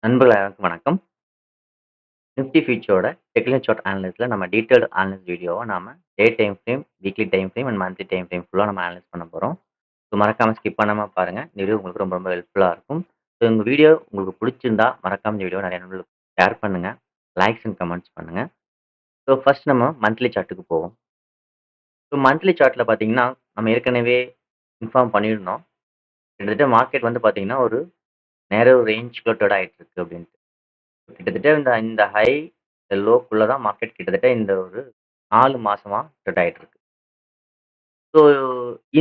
நண்பர்கள் அனைவருக்கும் வணக்கம். நிஃப்டி ஃபியூச்சரோட டெக்னிக்கல் சார்ட் அனலைஸ்ல நம்ம டீடைல்டு அனலைஸ் வீடியோவா நாம டே time frame, weekly time frame and monthly time frame ஃபுல்லா நம்ம அனலைஸ் பண்ண போறோம். ஸோ மறக்காம ஸ்கிப் பண்ணாம பாருங்க. இந்த வீடியோ உங்களுக்கு ரொம்ப ரொம்ப ஹெல்ப்ஃபுல்லா இருக்கும். ஸோ இந்த வீடியோ உங்களுக்கு பிடிச்சிருந்தா மறக்காம இந்த வீடியோவ நிறைய நண்பர்களுக்கு ஷேர் பண்ணுங்க. லைக்ஸ் அண்ட் கமெண்ட்ஸ் பண்ணுங்க. ஸோ ஃபர்ஸ்ட் நம்ம மந்த்லி சார்ட்டுக்கு போவோம். ஸோ மந்த்லி சார்ட்ல பார்த்தீங்கன்னா, நம்ம ஏற்கனவே இன்ஃபார்ம் பண்ணியிருந்தோம். கிட்டத்தட்ட மார்க்கெட் வந்து பார்த்தீங்கன்னா, ஒரு நேரோ ரேஞ்ச்குள்ள ட்ரேட் ஆயிட்டு இருக்கு அப்படின்னு. கிட்டத்தட்ட இந்த இந்த ஹை, இந்த லோக்குள்ள தான் மார்க்கெட் கிட்டத்தட்ட இந்த ஒரு 4 மாசமா ட்ரேட் ஆயிட்டு இருக்கு. ஸோ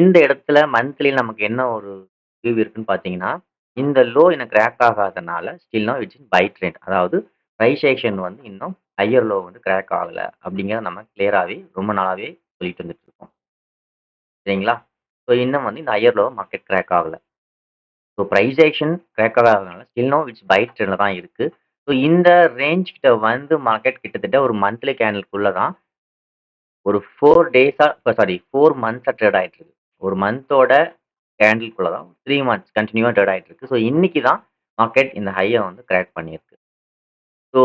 இந்த இடத்துல மந்த்லி நமக்கு என்ன ஒரு வியூ இருக்குன்னு பார்த்தீங்கன்னா, இந்த லோ எனக்கு கிராக் ஆகாதனால still now it's in buy trend. அதாவது பிரைஸ் ஆக்ஷன் வந்து இன்னும் ஹையர் லோ வந்து கிராக் ஆகல அப்படிங்கிறத நம்ம கிளியராவே ரொம்ப நாளாவே சொல்லிட்டு வந்துட்டு இருக்கோம். சரிங்களா? ஸோ இன்னும் வந்து இந்த ஹையர் லோவ மார்க்கெட் கிராக் ஆகல. ஸோ பிரைஸ் ஆக்ஷன் கிராக் ஆகாதனால ஸ்டில் நவ் இட்ஸ் பை ட்ரெண்ட்ல தான் இருக்கு. ஸோ இந்த ரேஞ்ச் கிட்ட வந்து மார்க்கெட் கிட்டத்தட்ட ஒரு மந்த்லி கேண்டில்குள்ள தான் ஒரு 4 டேஸா சாரி 4 மந்த்ஸா ட்ரேட் ஆயிட்டு இருக்கு. ஒரு மந்தோட கேண்டில்குள்ள தான் 3 மந்த்ஸ் கன்டினியூவா ட்ரேட் ஆயிட்டு இருக்கு. ஸோ இன்னைக்கு தான் மார்க்கெட் இந்த ஹைய வந்து கிராக் பண்ணியிருக்கு. ஸோ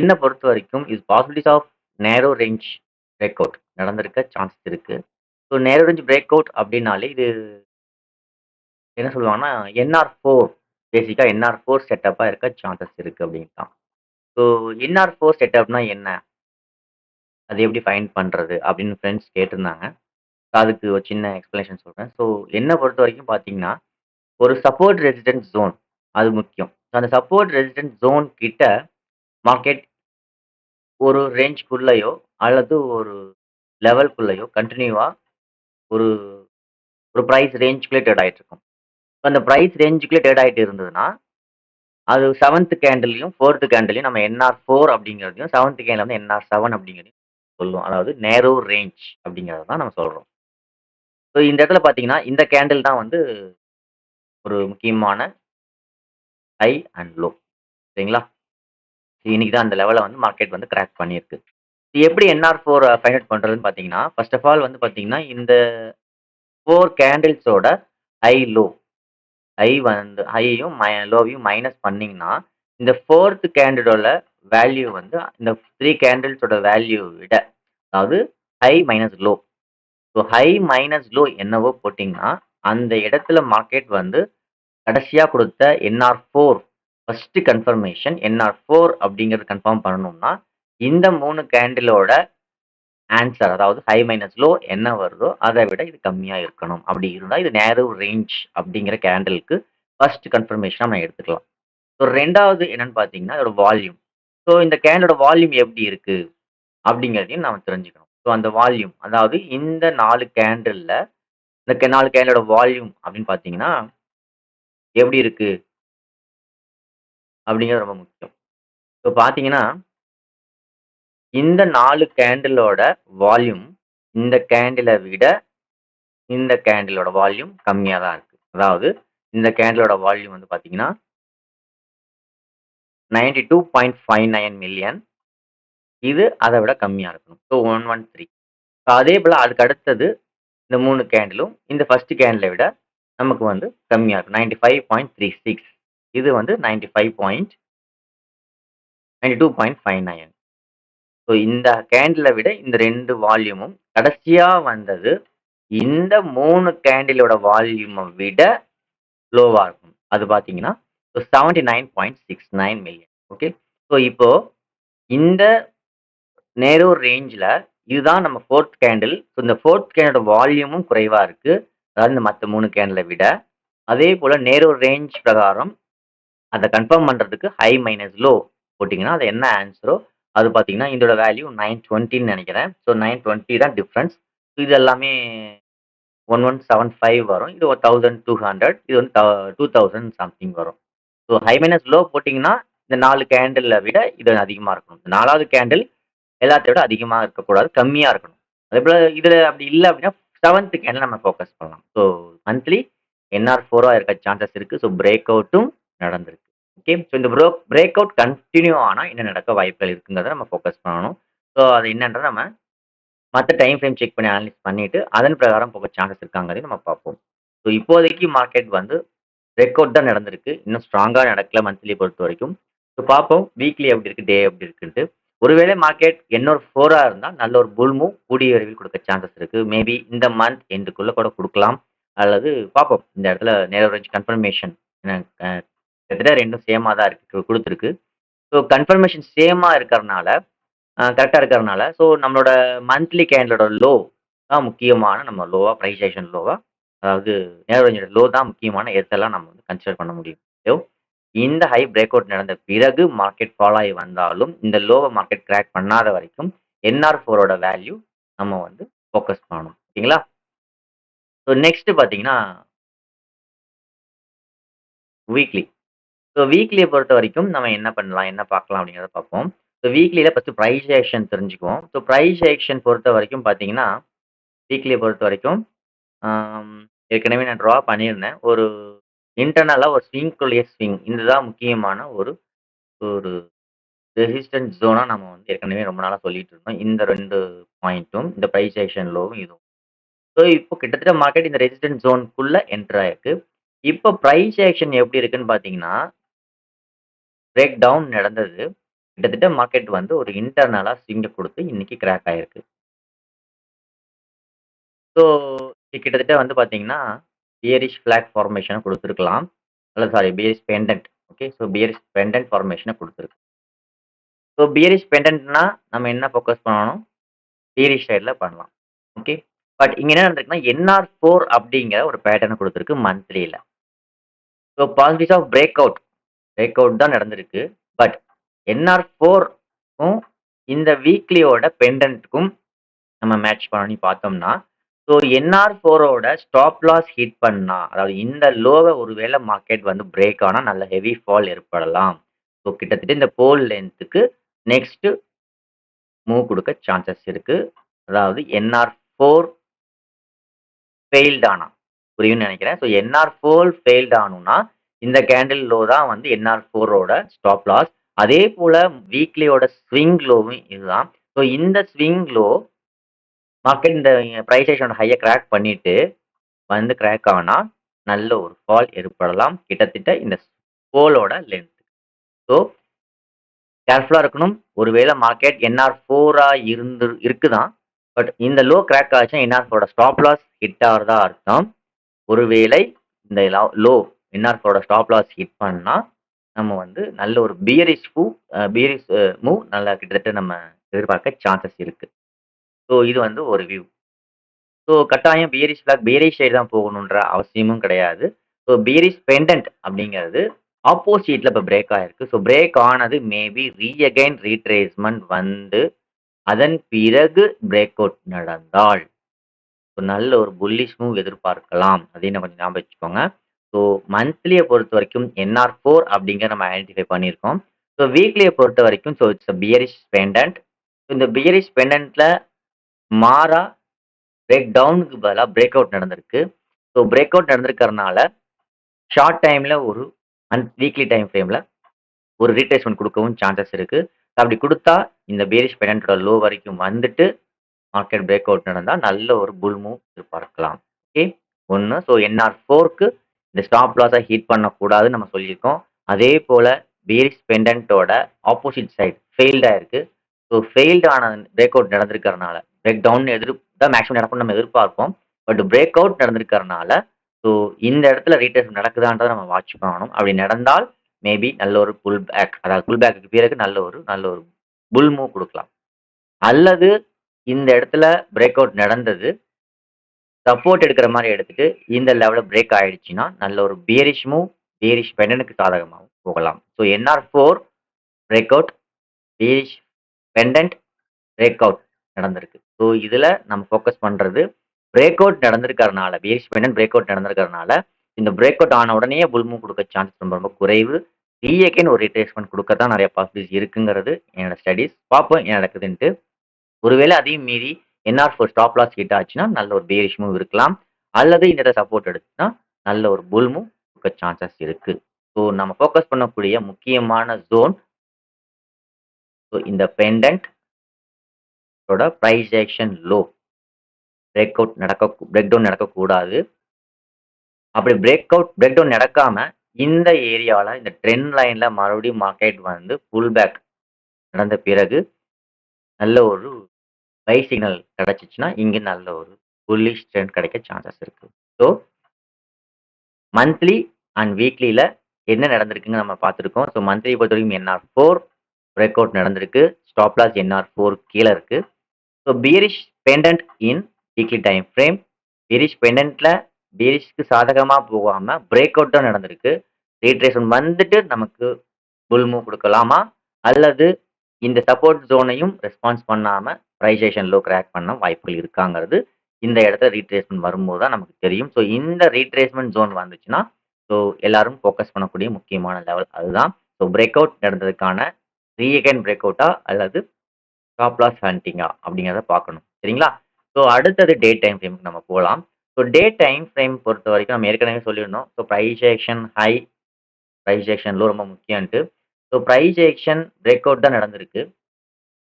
என்ன பொறுத்தவரைக்கும் இஸ் பாசிபிலிட்டீஸ் ஆஃப் நேரோ ரேஞ்ச் பிரேக் அவுட் நடந்திருக்க சான்சஸ் இருக்கு. ஸோ நேரோ ரேஞ்ச் பிரேக் அவுட் அப்படின்னாலே இது என்ன சொல்லுவாங்கன்னா, என்ஆர்4 பேசிக்கா என்ஆர்4 செட்டப்பா இருக்க சான்சஸ் இருக்கு அப்படின்னு தான். ஸோ என்ஆர்4 செட்டப்னா என்ன? அது எப்படி ஃபைண்ட் பண்றது? அப்படின்னு ஃப்ரெண்ட்ஸ் கேட்டிருந்தாங்க. அதுக்கு ஒரு சின்ன எக்ஸ்ப்ளனேஷன் சொல்றேன். ஸோ என்ன பொறுத்தவரைக்கும் பார்த்தீங்கன்னா, ஒரு சப்போர்ட் ரெசிஸ்டன்ஸ் ஜோன் அது முக்கியம். அந்த சப்போர்ட் ரெசிஸ்டன்ஸ் ஜோன் கிட்ட மார்க்கெட் ஒரு ரேஞ்ச்குள்ளயோ அல்லது ஒரு லெவல்குள்ளயோ கன்டினியூவா ஒரு ஒரு பிரைஸ் ரேஞ்சுக்குள்ளே ட்ரேட் ஆயிட்டு இருக்கும். அந்த பிரைஸ் ரேஞ்சுக்குள்ளே ட்ரேட் ஆயிட்டு இருந்ததுன்னா, அது 7த் கேண்டில்லயும், 4த் கேண்டில்லயும் நம்ம என்ஆர்4 அப்படிங்கிறதையும், 7த் கேண்டில் வந்து என்ஆர்7 அப்படிங்கிறதையும் சொல்லுவோம். அதாவது நேரோ ரேஞ்ச் அப்படிங்கிறத தான் நம்ம சொல்றோம். ஸோ இந்த இடத்துல பார்த்தீங்கன்னா, இந்த கேண்டில் தான் வந்து ஒரு முக்கியமான ஹை அண்ட் லோ. சரிங்களா? இன்னைக்கு தான் அந்த லெவல வந்து மார்க்கெட் வந்து கிராக் பண்ணியிருக்கு. இது எப்படி என்ஆர்4 ஃபைண்ட் அவுட் பண்றதுன்னு பார்த்தீங்கன்னா, ஃபர்ஸ்ட் ஆஃப் ஆல் வந்து பார்த்தீங்கன்னா, இந்த 4 கேண்டில்ஸோட ஹை, லோ. ஹை வந்து ஹையையும் லோவையும் மைனஸ் பண்ணீங்கன்னா, இந்த 4த் கேண்டிலோட வேல்யூ வந்து இந்த 3 கேண்டில்ஸோட வேல்யூ விட அதாவது high minus low. So high minus low என்னவோ போட்டீங்கன்னா, அந்த இடத்துல மார்க்கெட் வந்து கடைசியா குடுத்த என்ஆர்4 ஃபர்ஸ்ட் கன்ஃபர்மேஷன் என்ஆர்4 அப்படிங்கிறது கன்ஃபார்ம் பண்ணணும்னா, இந்த 3 கேண்டிலோட ஆன்ஸர் அதாவது ஹை மைனஸ் லோ என்ன வருதோ, அத விட இது கம்மியா இருக்கணும். அப்படி இருந்தா இது நேரோ ரேஞ்ச் அப்படிங்கிற கேண்டிலுக்கு ஃபர்ஸ்ட் கன்ஃபர்மேஷனா நம்ம எடுத்துக்கலாம். ஸோ 2வது என்னன்னு பார்த்தீங்கன்னா, அதோட வால்யூம். ஸோ இந்த கேண்டோட வால்யூம் எப்படி இருக்கு? அப்படிங்கிறதையும் நாம தெரிஞ்சுக்கணும். ஸோ அந்த வால்யூம் அதாவது இந்த 4 கேண்டில்ல இந்த 4 கேண்டலோட வால்யூம் அப்படின்னு பார்த்தீங்கன்னா, எப்படி இருக்கு? அப்படிங்கிறது ரொம்ப முக்கியம். இப்போ பார்த்தீங்கன்னா, இந்த 4 கேண்டிலோட வால்யூம் இந்த கேண்டில விட இந்த கேண்டிலோட வால்யூம் கம்மியா தான் இருக்கு. அதாவது இந்த கேண்டிலோட வால்யூம் வந்து பார்த்தீங்கன்னா, 92.59 மில்லியன். இது அத விட கம்மியா இருக்கணும். ஸோ 113. ஸோ அதே போல அதுக்கு அடுத்தது இந்த 3 கேண்டிலும் இந்த ஃபர்ஸ்ட் கேண்டில விட நமக்கு வந்து கம்மியா இருக்கும். 95.36. இது வந்து 92.59. ஸோ இந்த கேண்டில விட இந்த 2 வால்யூமும் கடைசியா வந்தது இந்த 3 கேண்டிலோட வால்யூம விட லோவா இருக்கும். அது பார்த்தீங்கன்னா, 79.69 மில்லியன். ஓகே. ஸோ இப்போ இந்த நேரோ ரேஞ்ச்ல இதுதான் நம்ம 4த் கேண்டில். ஸோ இந்த 4த் கேண்டலோட வால்யூமும் குறைவா இருக்கு. அதாவது இந்த மத்த 3 கேண்டில விட. அதே போல நேரோ ரேஞ்ச் பிரகாரம் அத கன்ஃபார்ம் பண்றதுக்கு ஹை மைனஸ் லோ போட்டீங்கன்னா, அது என்ன ஆன்ஸரோ அது பார்த்தீங்கன்னா, இதோட வேல்யூ 920ன்னு நெனைக்கிறேன். ஸோ 920 தான் டிஃபரன்ஸ். இது எல்லாமே 1175 வரும். இது ஒரு 1200. இது வந்து 2000 சம்திங் வரும். ஸோ ஹை மைனஸ் லோ போட்டீங்கன்னா, இந்த 4 கேண்டில விட இது அதிகமா இருக்கணும். 4வது கேண்டில் எல்லாத்த விட அதிகமா இருக்கக்கூடாது. கம்மியா இருக்கணும். அதேபோல இதுல அப்படி இல்ல அப்படின்னா 7த் கேண்டில் நம்ம ஃபோக்கஸ் பண்ணலாம். ஸோ மந்த்லி என்ஆர்4 இருக்க சான்சஸ் இருக்கு. ஸோ பிரேக் அவுட்டும் நடந்திருக்கு. ஓகே. ஸோ இந்த பிரேக் அவுட் கன்டின்யூ ஆனா என்ன நடக்க வாய்ப்புகள் இருக்குங்கிறத நம்ம ஃபோக்கஸ் பண்ணணும். ஸோ அது என்னன்றத நம்ம மத்த டைம் ஃப்ரேம் செக் பண்ணி அனலைஸ் பண்ணிட்டு, அதன் பிரகாரம் போக சான்சஸ் இருக்காங்கிறதையும் நம்ம பார்ப்போம். ஸோ இப்போதைக்கு மார்க்கெட் வந்து பிரேக் அவுட் தான் நடந்திருக்கு. இன்னும் ஸ்ட்ராங்கா நடக்கல மந்த்லிய பொறுத்தவரைக்கும். ஸோ பார்ப்போம் வீக்லி எப்படி இருக்கு, டே எப்படி இருக்குன்ட்டு. ஒருவேளை மார்க்கெட் இன்னொரு 4ஆ இருந்தா நல்ல ஒரு புல் மூவ் கூடிய விரைவில் குடுக்க சான்சஸ் இருக்கு. மேபி இந்த மந்த் எண்டுக்குள்ள கூட குடுக்கலாம். அல்லது பார்ப்போம். இந்த இடத்துல நேரோ ரேஞ்ச் கன்ஃபர்மேஷன் கிட்டத்தட்ட 2ம் சேமா தான் இருக்கு குடுத்துருக்கு. ஸோ கன்ஃபர்மேஷன் சேமா இருக்கறனால கரெக்ட்டா இருக்கறனால, ஸோ நம்மளோட மந்த்லி கேண்டலோட லோ தான் முக்கியமான நம்ம லோவா பிரைஸ் ஆக்ஷன் லோவா, அதாவது நேரடியோட லோ தான் முக்கியமான எதெல்லாம் நம்ம வந்து கன்சிடர் பண்ண முடியும். ஸோ இந்த ஹை பிரேக் அவுட் நடந்த பிறகு மார்க்கெட் ஃபாலோ ஆகி வந்தாலும், இந்த லோவ மார்க்கெட் கிராக் பண்ணாத வரைக்கும் NR4 ஓட வேல்யூ நம்ம வந்து ஃபோக்கஸ் பண்ணணும். ஓகேங்களா? ஸோ நெக்ஸ்ட் பார்த்தீங்கன்னா, வீக்லி. ஸோ வீக்லிய பொறுத்தவரைக்கும் நம்ம என்ன பண்ணலாம், என்ன பார்க்கலாம் அப்படிங்கிறத பார்ப்போம். ஸோ வீக்லில ஃபர்ஸ்ட் பிரைஸ் ஆக்ஷன் தெரிஞ்சுக்குவோம். ஸோ பிரைஸ் ஆக்ஷன் பொறுத்தவரைக்கும் பார்த்தீங்கன்னா, வீக்லிய பொறுத்தவரைக்கும் ஆம், ஏற்கனவே நான் ட்ரா பண்ணியிருந்தேன். ஒரு இன்டர்னலா ஒரு ஸ்விங்குள்ளயே ஸ்விங். இதுதான் முக்கியமான ஒரு ஒரு ரெசிஸ்டன்ஸ் ஜோனா நம்ம வந்து ஏற்கனவே ரொம்ப நாளா சொல்லிட்டு இருந்தோம். இந்த 2 பாயிண்ட்டும், இந்த பிரைஸ் ஆக்ஷன் லோவும் இதுவும். ஸோ இப்போ கிட்டத்தட்ட மார்க்கெட் இந்த ரெசிஸ்டன்ஸ் ஜோன்க்குள்ள என்டர் ஆயிருக்கு. இப்போ பிரைஸ் ஆக்ஷன் எப்படி இருக்குன்னு பார்த்தீங்கன்னா, பிரேக் டவுன் நடந்தது. கிட்டத்தட்ட மார்க்கெட் வந்து ஒரு இன்டர்னலா ஸ்விங்க குடுத்து இன்னைக்கு கிராக் ஆயிருக்கு. ஸோ கிட்டத்தட்ட வந்து பார்த்தீங்கன்னா, பியரிஷ் ஃபிளாக் ஃபார்மேஷன குடுத்துருக்கலாம். அல்ல sorry bearish pennant. Okay. So bearish pennant ஃபார்மேஷன குடுத்துருக்கு. ஸோ பியரிஷ் பெண்டன்ட்னா நம்ம என்ன ஃபோக்கஸ் பண்ணணும்? பியரிஷ் சைட்ல பண்ணலாம். ஓகே. பட் இங்க என்ன நடந்திருக்குன்னா, NR4 அப்படிங்கிற ஒரு பேட்டர்ன குடுத்துருக்கு மந்த்லில. So possibility of break out. Break out தான் நடந்திருக்கு. பட் NR4க்கும் இந்த வீக்லியோட பெண்டன்ட்க்கும் நம்ம மேட்ச் பண்ணி பார்த்தோம்னா, ஸோ NR4ஓட ஸ்டாப் லாஸ் ஹிட் பண்ணா, அதாவது இந்த லோவ ஒருவேள மார்க்கெட் வந்து பிரேக் ஆனா நல்ல ஹெவி ஃபால் ஏற்படலாம். ஸோ கிட்டத்தட்ட இந்த போல் லென்த்துக்கு நெக்ஸ்ட் மூவ் குடுக்க சான்சஸ் இருக்கு. அதாவது NR4 ஃபெயில்ட் ஆனா. புரியும்னு நெனைக்கிறேன். ஸோ NR4 ஃபெயில்ட் ஆனும்னா, இந்த கேண்டில் லோ தான் வந்து NR4ஓட ஸ்டாப் லாஸ். அதே போல வீக்லியோட ஸ்விங் லோவும் இதுதான். ஸோ இந்த ஸ்விங் லோ மார்க்கெட் இந்த பிரைஸ் ஆக்ஷனோட ஹைய கிராக் பண்ணிட்டு வந்து கிராக் ஆனா, நல்ல ஒரு ஃபால் ஏற்படலாம். கிட்டத்தட்ட இந்த போலோட லென்த். ஸோ கேர்ஃபுல்லா இருக்கணும். ஒருவேள மார்க்கெட் NR4ஆ இருக்குதான். பட் இந்த லோ கிராக் ஆச்சுன்னா NR4ஓட ஸ்டாப் லாஸ் ஹிட் ஆகுறதா அர்த்தம். ஒருவேளை இந்த லோ NR4ஓட ஸ்டாப் லாஸ் ஹிட் பண்ணா, நம்ம வந்து நல்ல ஒரு பியரிஷ் மூவ் நல்லா கிட்டத்தட்ட நம்ம எதிர்பார்க்க சான்சஸ் இருக்கு. ஸோ இது வந்து ஒரு வியூ. ஸோ கட்டாயம் பியரிஷ் சைடு தான் போகணுன்ற அவசியமும் கிடையாது. ஸோ பியரிஷ் பெண்டன்ட் அப்படிங்கிறது ஆப்போசிட்ல இப்ப பிரேக் ஆயிருக்கு. ஸோ பிரேக் ஆனது மேபி அகைன் ரீட்ரேஸ்மென்ட் வந்து, அதன் பிறகு பிரேக் அவுட் நடந்தால், ஒரு நல்ல ஒரு புல்லிஷ் மூவ் எதிர்பார்க்கலாம். அதையும் கொஞ்சம் ஞாபகம் வச்சுக்கோங்க. ஸோ மந்த்லிய பொறுத்தவரைக்கும் NR4 அப்படிங்கிறத நம்ம ஐடென்டிஃபை பண்ணியிருக்கோம். ஸோ வீக்லிய பொறுத்தவரைக்கும் இட்ஸ் அ பியரிஷ் பெண்டன்ட். இந்த பியரிஷ் பெண்டன்ட்ல மாறா பிரேக் டவுனுக்கு பதிலா பிரேக் அவுட் நடந்திருக்கு. ஸோ பிரேக் அவுட் நடந்திருக்கிறனால, ஷார்ட் டைம்ல ஒரு வீக்லி டைம் ஃப்ரேம்ல ஒரு ரீட்ரேஸ்மென்ட் குடுக்கவும் சான்சஸ் இருக்கு. அப்படி குடுத்தா, இந்த பேரிஷ் பெனன்ட்டோட லோ வரைக்கும் வந்துட்டு, மார்க்கெட் பிரேக் அவுட் நடந்தா, நல்ல ஒரு புல் மூவ் எதிர்பார்க்கலாம். ஓகே. 1 ஸோ NR4க்கு இந்த ஸ்டாப் லாஸ ஹிட் பண்ணக்கூடாதுன்னு நம்ம சொல்லியிருக்கோம். அதே போல பேரிஷ் பெண்டன்ட்டோட ஆப்போசிட் சைட் ஃபெயில்ட் ஆயிருக்கு. ஸோ ஃபெயில்ட் ஆன பிரேக் அவுட் நடந்திருக்கிறனால, பிரேக் டவுன் தான் மேக்ஸிமம் நடக்கும்னு நம்ம எதிர்பார்ப்போம். பட் பிரேக் அவுட் நடந்திருக்கிறனால, ஸோ இந்த இடத்துல ரீட்ரேஸ்மென்ட் நடக்குதான்றத நம்ம வாட்ச் பண்ணணும். அப்படி நடந்தால், மேபி நல்ல ஒரு புல் பேக், அதாவது புல் பேக்குக்கு பிறகு நல்ல ஒரு புல் மூவ் குடுக்கலாம். அல்லது இந்த இடத்துல பிரேக் அவுட் நடந்தது. சப்போர்ட் எடுக்கிற மாரி எடுத்துட்டு, இந்த லெவல்ல பிரேக் ஆயிடுச்சுன்னா, நல்ல ஒரு பியரிஷ் மூவ், பியரிஷ் பெண்டன்ட்க்கு சாதகமாவும் போகலாம். So NR4 breakout, bearish pennant breakout நடந்திருக்கு. ஸோ இதுல நம்ம ஃபோக்கஸ் பண்றது, பிரேக் அவுட் நடந்திருக்கிறனால, பியரிஷ் பெண்டன்ட் பிரேக் அவுட் நடந்திருக்கிறனால, இந்த பிரேக் அவுட் ஆன உடனேயே புல் மூவ் குடுக்க சான்ஸ் ரொம்ப ரொம்ப குறைவு. அகைன் ஒரு ரிட்ரேஸ்மென்ட் குடுக்க தான் நெறைய பாசிபிலிட்டிஸ் இருக்குங்கிறது என்னோட ஸ்டடீஸ். பார்ப்போம் என்ன நடக்குதுன்ட்டு. ஒருவேளை அதையும் மீறி NR4 ஸ்டாப் லாஸ் ஹிட் ஆச்சுன்னா, நல்ல ஒரு பேரிஷ் மூவ் இருக்கலாம். அல்லது இந்த இடத்துல சப்போர்ட் எடுத்துச்சுன்னா, நல்ல ஒரு புல் மூவ் இருக்க சான்சஸ் இருக்கு. ஸோ நம்ம ஃபோக்கஸ் பண்ணக்கூடிய முக்கியமான ஜோன், ஸோ இந்த பெண்டன்ட் ஓட price action low break down நடக்கக்கூடாது. அப்படி பிரேக் டவுன் நடக்காம, இந்த ஏரியால இந்த ட்ரெண்ட் லைன்ல மறுபடியும் மார்க்கெட் வந்து புல் பேக் நடந்த பிறகு, நல்ல ஒரு பை சிக்னல் கிடைச்சுச்சுன்னா, இங்க நல்ல ஒரு புல்லிஷ் ட்ரெண்ட் கிடைக்க சான்சஸ் இருக்கு. ஸோ, மந்த்லி அண்ட் வீக்லில என்ன நடந்திருக்குன்னு நம்ம பார்த்துருக்கோம். ஸோ, மந்த்லி பொறுத்தவரைக்கும் NR4 பிரேக் அவுட் நடந்திருக்கு. ஸ்டாப் லாஸ் NR4 கீழ இருக்கு. ஸோ, பியரிஷ் பெண்டன்ட் இன் வீக்லி டைம் ஃப்ரேம். பியரிஷ்க்கு சாதகமா போகாம பிரேக் அவுட் தான் நடந்திருக்கு. ரீட்ரேஸ்மென்ட் வந்துட்டு நமக்கு புல் மூவ் குடுக்கலாமா? அல்லது இந்த சப்போர்ட் ஜோனையும் ரெஸ்பான்ஸ் பண்ணாம பிரைஸ் லோ கிராக் பண்ண வாய்ப்புகள் இருக்காங்கிறது, இந்த இடத்துல ரீட்ரேஸ்மென்ட் வரும்போது தான் நமக்கு தெரியும். ஸோ இந்த ரீட்ரேஸ்மென்ட் ஜோன் வந்துச்சுன்னா, ஸோ எல்லாரும் ஃபோக்கஸ் பண்ணக்கூடிய முக்கியமான லெவல் அதுதான். ஸோ பிரேக் அவுட் நடந்ததுக்கான அகைன் பிரேக் அவுட்டா அல்லது ஸ்டாப் லாஸ் ஹண்டிங்கா அப்படிங்கிறத பார்க்கணும். சரிங்களா? ஸோ அடுத்தது டே டைம் ஃப்ரேம்க்கு நம்ம போலாம். ஸோ டே டைம் ஃப்ரேம் பொறுத்தவரைக்கும் நம்ம ஏற்கனவே சொல்லியிருந்தோம். So price action high, price action low ரொம்ப முக்கியன்ட்டு. So price action break out தான் நடந்திருக்கு.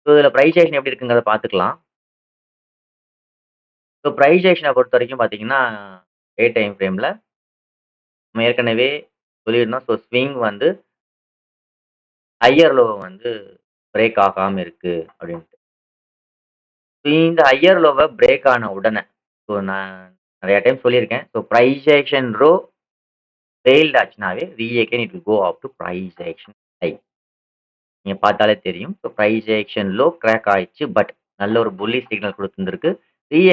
ஸோ இதில பிரைஸ் ஆக்ஷன் எப்படி இருக்குங்கிறத பார்த்துக்கலாம். ஸோ பிரைஸ் ஆக்ஷன பொறுத்தவரைக்கும் பார்த்தீங்கன்னா, டே டைம் ஃப்ரேம்ல நம்ம ஏற்கனவே சொல்லியிருந்தோம். ஸோ ஸ்விங் வந்து ஹையர் லோவ வந்து பிரேக் ஆகாம இருக்கு அப்படின்ட்டு. இந்த ஹையர் லோவ பிரேக் ஆன உடனே, ஸோ நான் நெறைய டைம் சொல்லியிருக்கேன். ஸோ பிரைஸ் ஆக்ஷன் ஃபெயில்ட் ஆச்சுனாவே, again it will go up to price action high. நீங்க பார்த்தாலே தெரியும். So price action low crack ஆயிடுச்சு. பட் நல்ல ஒரு புல்லிஷ் சிக்னல் குடுத்திருந்திருக்கு.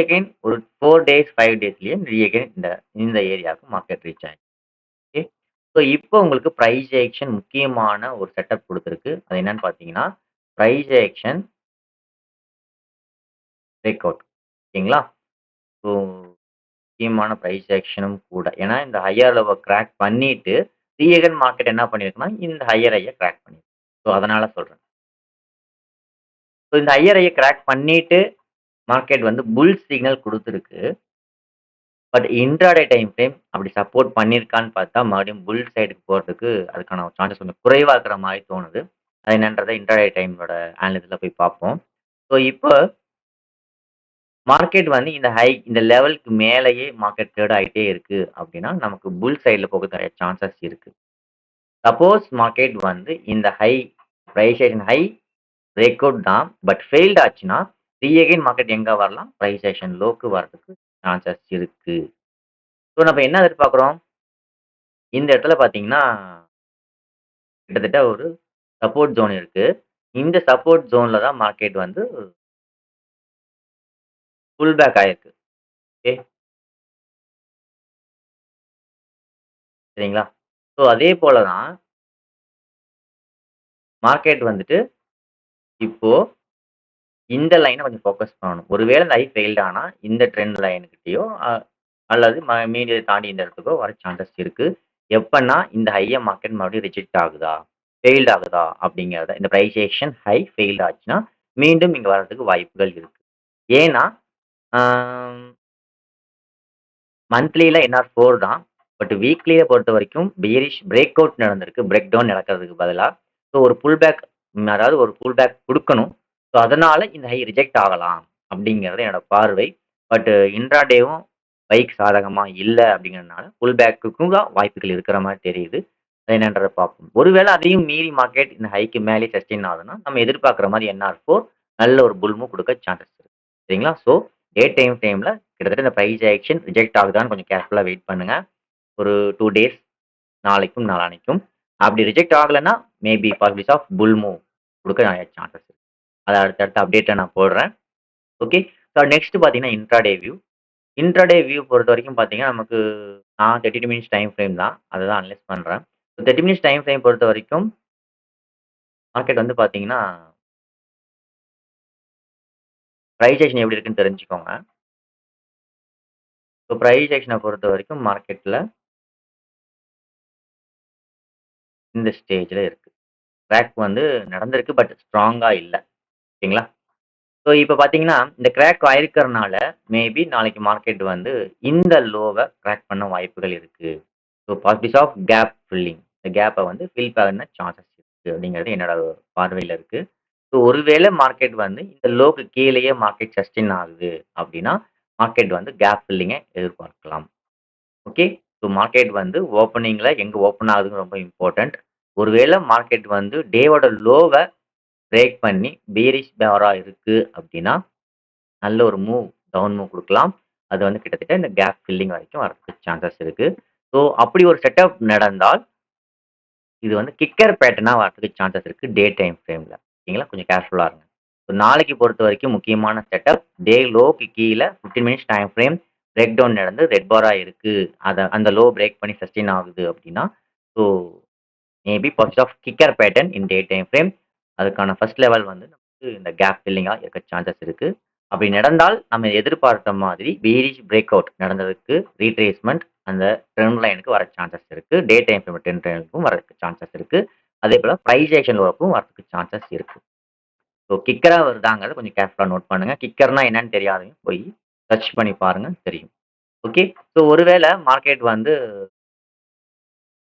அகைன் ஒரு 4 டேஸ், 5 டேஸ்லயே அகைன் இந்த இந்த ஏரியாவுக்கு மார்க்கெட் ரீச் ஆயிடுச்சு. ஓகே. ஸோ இப்போ உங்களுக்கு பிரைஸ் ஆக்ஷன் முக்கியமான ஒரு செட்டப் குடுத்திருக்கு. அது என்னன்னு பார்த்தீங்கன்னா, பிரைஸ் ஆக்ஷன் பிரேக் அவுட். ஓகேங்களா? ஸோ முக்கியமான பிரைஸ் ஆக்ஷனும் கூட. ஏன்னா இந்த ஹையர் லோவ கிராக் பண்ணிட்டு, அகைன் மார்க்கெட் என்ன பண்ணியிருக்குன்னா, இந்த ஹையர் ஹைய கிராக் பண்ணிருக்கு. ஸோ அதனால சொல்றேன். ஸோ இந்த ஹையர் ஹைய கிராக் பண்ணிட்டு, மார்க்கெட் வந்து புல் சிக்னல் குடுத்திருக்கு. பட் இன்ட்ராடே டைம் ஃப்ரேம் அப்படி சப்போர்ட் பண்ணியிருக்கான்னு பார்த்தா, மறுபடியும் புல் சைடுக்கு போறதுக்கு அதுக்கான சான்சஸ் கொஞ்சம் குறைவா இருக்கிற மாரி தோணுது. அது என்னன்றத இன்ட்ராடே டைமோட அனாலிசிஸ்ல போய் பார்ப்போம். ஸோ இப்போ மார்க்கெட் வந்து இந்த லெவலுக்கு மேலேயே மார்க்கெட் ட்ரேட் ஆயிட்டே இருக்கு அப்படின்னா, நமக்கு புல் சைடுல போக நெறைய சான்சஸ் இருக்கு. சப்போஸ் மார்க்கெட் வந்து இந்த price action high break out தான். பட் ஃபெயில்ட் ஆச்சுன்னா, அகைன் மார்க்கெட் எங்க வரலாம்? பிரைஸ் ஆக்ஷன் லோக்கு வரதுக்கு சான்சஸ் இருக்கு. ஸோ நம்ம என்ன எதிர்பார்க்குறோம்? இந்த இடத்துல பார்த்தீங்கன்னா, கிட்டத்தட்ட ஒரு சப்போர்ட் ஜோன் இருக்கு. இந்த சப்போர்ட் ஜோன்ல தான் மார்க்கெட் வந்து புல் பேக் ஆயிருக்கு. ஓகே. சரிங்களா? ஸோ அதே போல தான் மார்க்கெட் வந்துட்டு இப்போ இந்த லைன கொஞ்சம் ஃபோக்கஸ் பண்ணணும். ஒருவேள இந்த ஃபெயில்ட் ஆனா, இந்த ட்ரெண்ட் லைன்கிட்டயோ அல்லது மீறி இத தாண்டி இந்த இடத்துக்கோ வர சான்சஸ் இருக்கு. எப்பன்னா, இந்த ஹைய மார்க்கெட் மறுபடியும் ரிஜெக்ட் ஆகுதா? ஃபெயில்ட் ஆகுதா? அப்படிங்கிறத இந்த பிரைஸ் ஆக்ஷன் ஹை ஃபெயில்ட் ஆச்சுன்னா, மீண்டும் இங்க வரதுக்கு வாய்ப்புகள் இருக்கு. ஏன்னா, ஆ மந்த்லில என்ஆர்4 தான். பட் வீக்லிய பொறுத்தவரைக்கும் பியரிஷ் பிரேக் அவுட் நடந்திருக்கு. பிரேக் டவுன் நடக்கிறதுக்கு பதிலா. ஸோ ஒரு புல் பேக் அதாவது ஒரு புல் பேக் குடுக்கணும். ஸோ அதனால இந்த ஹை ரிஜெக்ட் ஆகலாம் அப்படிங்கிறது என்னோட பார்வை. பட் இன்ட்ராடேவும் பைக்கு சாதகமா இல்ல அப்படிங்கிறதுனால, புல் பேக்குக்கும் தான் வாய்ப்புகள் இருக்கிற மாரி தெரியுது. அது என்னன்றத பார்ப்போம். ஒருவேளை அதையும் மீறி மார்க்கெட் இந்த ஹைக்கு மேலேயே சஸ்டெயின் ஆகுதுன்னா, நம்ம எதிர்பார்க்கிற மாரி என்ஆர்4 நல்ல ஒரு புல் மூவ் குடுக்க சான்சஸ் இருக்கு. சரிங்களா? ஸோ டே டைம் ஃப்ரேம்ல கிட்டத்தட்ட இந்த பிரைஸ் ஆக்ஷன் ரிஜெக்ட் ஆகுதான்னு கொஞ்சம் கேர்ஃபுல்லா வெயிட் பண்ணுங்க. ஒரு 2 டேஸ் நாளைக்கும், நாளான்னைக்கும். அப்படி ரிஜெக்ட் ஆகலன்னா, maybe possibilities of bull move குடுக்க நெறைய சான்சஸ் இருக்கு. அத அடுத்த அப்டேட்ட நான் போடுறேன். ஓகே. ஸோ நெக்ஸ்ட் பார்த்தீங்கன்னா, இன்ட்ராடே வியூ. இன்ட்ராடே வியூ பொறுத்தவரைக்கும் பார்த்தீங்கன்னா, நமக்கு நான் 32 மினிட்ஸ் டைம் ஃப்ரேம் தான். அத தான் அனலைஸ் பண்றேன். 30 மினிட்ஸ் டைம் ஃப்ரேம் பொறுத்தவரைக்கும், மார்க்கெட் வந்து பார்த்தீங்கன்னா, பிரைஸ் ஆக்ஷன் எப்படி இருக்குன்னு தெரிஞ்சுக்கோங்க. ஸோ பிரைஸ் ஆக்ஷன பொறுத்தவரைக்கும் மார்க்கெட்ல இந்த ஸ்டேஜ்ல இருக்கு. கிராக் வந்து நடந்திருக்கு. பட் ஸ்ட்ராங்கா இல்ல. ஓகேங்களா? ஸோ இப்ப பார்த்தீங்கன்னா, இந்த கிராக் ஆயிருக்கிறனால, மேபி நாளைக்கு மார்க்கெட் வந்து இந்த லோவ கிராக் பண்ண வாய்ப்புகள் இருக்கு. So possibilities of gap filling. இந்த கேப்ப வந்து ஃபில் பண்ண சான்சஸ் இருக்கு அப்படிங்கிறது என்னோட பார்வையில இருக்கு. ஸோ ஒருவேளை மார்க்கெட் வந்து இந்த லோக்கு கீழயே மார்க்கெட் சஸ்டெயின் ஆகுது அப்படின்னா, மார்க்கெட் வந்து கேப் ஃபில்லிங்க எதிர்பார்க்கலாம். ஓகே. ஸோ மார்க்கெட் வந்து ஓப்பனிங்ல எங்க ஓப்பன் ஆகுதுன்னு ரொம்ப இம்பார்ட்டன்ட். ஒருவேளை மார்க்கெட் வந்து டேவோட லோவ பிரேக் பண்ணி பியரிஷ் பேரா இருக்கு அப்படின்னா, நல்ல ஒரு டவுன் மூவ் குடுக்கலாம். அது வந்து கிட்டத்தட்ட இந்த கேப் ஃபில்லிங் வரைக்கும் வரதுக்கு சான்சஸ் இருக்கு. ஸோ அப்படி ஒரு செட்டப் நடந்தால், இது வந்து கிக்கர் பேட்டர்னா வரதுக்கு சான்சஸ் இருக்கு டே டைம் ஃப்ரேம்ல. ஓகேங்களா? கொஞ்சம் கேர்ஃபுல்லா இருங்க. ஸோ நாளைக்கு பொறுத்தவரைக்கும் முக்கியமான செட்டப் டே லோக்கு கீழ 15 minutes time frame break down நடந்து ரெட் பாரா இருக்கு. அந்த லோ பிரேக் பண்ணி சஸ்டெயின் ஆகுது அப்படின்னா, so maybe first of kicker pattern in day time frame. அதுக்கான ஃபர்ஸ்ட் லெவல் வந்து நமக்கு இந்த கேப் ஃபில்லிங்கா இருக்க சான்சஸ் இருக்கு. அப்படி நடந்தால் நம்ம எதிர்பார்த்த மாதிரி பீரிஷ் பிரேக் அவுட் நடந்ததுக்கு ரீட்ரேஸ்மென்ட் அந்த ட்ரெண்ட் லைனுக்கு வர சான்சஸ் இருக்கு. டே டைம் ஃப்ரேம் ட்ரெண்ட் லைனுக்கும் வரதுக்கு சான்சஸ் இருக்கு. அதேபோல பிரைஸ் ஆக்ஷன் லோவுக்கும் வரதுக்கு சான்சஸ் இருக்கு. ஸோ கிக்கரா வருதாங்கிறத கொஞ்சம் கேர்ஃபுல்லா நோட் பண்ணுங்க. கிக்கர்னா என்னன்னு தெரியாதவங்க போய் சர்ச் பண்ணி பாருங்க தெரியும். ஓகே. ஸோ ஒருவேளை மார்க்கெட் வந்து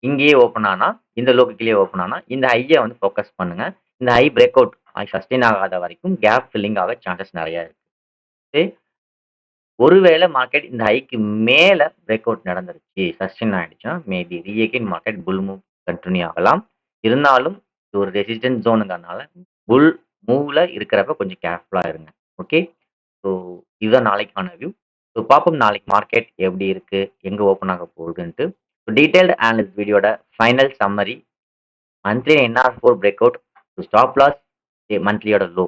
இங்கேயே ஓப்பன் ஆனா, இந்த லோக்கு கீழயே ஓப்பன் ஆனா, இந்த ஹைய வந்து ஃபோக்கஸ் பண்ணுங்க. இந்த ஹை பிரேக் அவுட் சஸ்டெயின் ஆகாத வரைக்கும் கேப் ஃபில்லிங் ஆக சான்சஸ் நெறைய இருக்கு. ஓகே. ஒருவேளை மார்க்கெட் இந்த ஹைக்கு மேல பிரேக் அவுட் நடந்துருச்சு, சஸ்டெயின் ஆயிடுச்சுன்னா, மேபி அகைன் மார்க்கெட் புல் மூவ் கன்டின்யூ ஆகலாம். இருந்தாலும் இது ஒரு ரெசிஸ்டன்ஸ் ஜோனுங்கிறனால, புல் மூவ்ல இருக்கிறப்ப கொஞ்சம் கேர்ஃபுல்லா இருங்க. ஓகே. ஸோ இதுதான் நாளைக்கான வியூ. ஸோ பார்ப்போம் நாளைக்கு மார்க்கெட் எப்படி இருக்கு? எங்க ஓப்பன் ஆக போகுதுன்ட்டு. டீடைல்டு அனலிசிஸ் வீடியோட ஃபைனல் சம்மரி மந்த்லி என்ஆர்4 பிரேக் அவுட், ஸ்டாப் லாஸ் மந்த்லியோட லோ.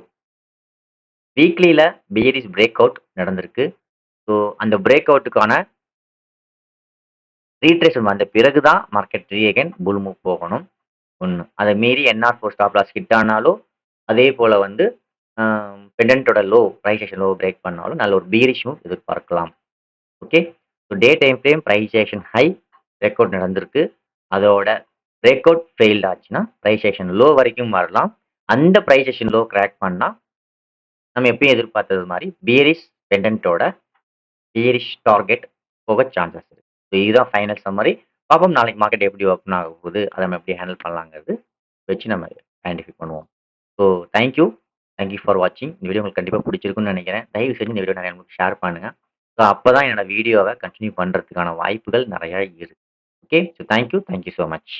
வீக்லியில பியரிஷ் பிரேக் அவுட் நடந்திருக்கு. ஸோ அந்த பிரேக் அவுட்டுக்கான ரீட்ரேஸ்மென்ட் வந்த பிறகு தான் மார்க்கெட் அகைன் புல் மூவ் போகணும். 1. அதை மீறி என்ஆர்4 ஸ்டாப் லாஸ் ஹிட் ஆனாலும், அதே போல வந்து பெண்டன்ட்டோட low price action low break பண்ணாலும் நல்ல ஒரு பீரிஷ் மூவ் எதிர்பார்க்கலாம். Okay. So day time frame price action high break out நடந்திருக்கு. அதோட பிரேக் அவுட் ஃபெயில்ட் ஆச்சுன்னா, பிரைஸ் ஆக்ஷன் லோ வரைக்கும் வரலாம். அந்த பிரைஸ் ஆக்ஷன் லோ கிராக் பண்ணா, நம்ம எப்பயும் எதிர்பார்த்தது மாரி பியரிஷ் பெண்டன்ட்டோட பியரிஷ் டார்கெட் போக சான்சஸ் இருக்கு. ஸோ இதுதான் ஃபைனல் சம்மரி. பார்ப்போம் நாளைக்கு மார்க்கெட் எப்படி ஓப்பன் ஆக போகுது, அதை நம்ம எப்படி ஹேண்டில் பண்ணலாங்கிறது வச்சு நம்ம ஐடென்டிஃபை பண்ணுவோம். So thank you. Thank you for வாட்சிங். இந்த வீடியோ உங்களுக்கு கண்டிப்பா பிடிச்சிருக்கும்னு நினைக்கிறேன். தயவு செஞ்சு இந்த வீடியோ நிறைய நண்பர்களுக்கு ஷேர் பண்ணுங்க. ஸோ அப்பதான் என்னோட வீடியோவை கன்டின்யூ பண்றதுக்கான வாய்ப்புகள் நிறைய இருக்கு. Okay. So thank you. Thank you so much.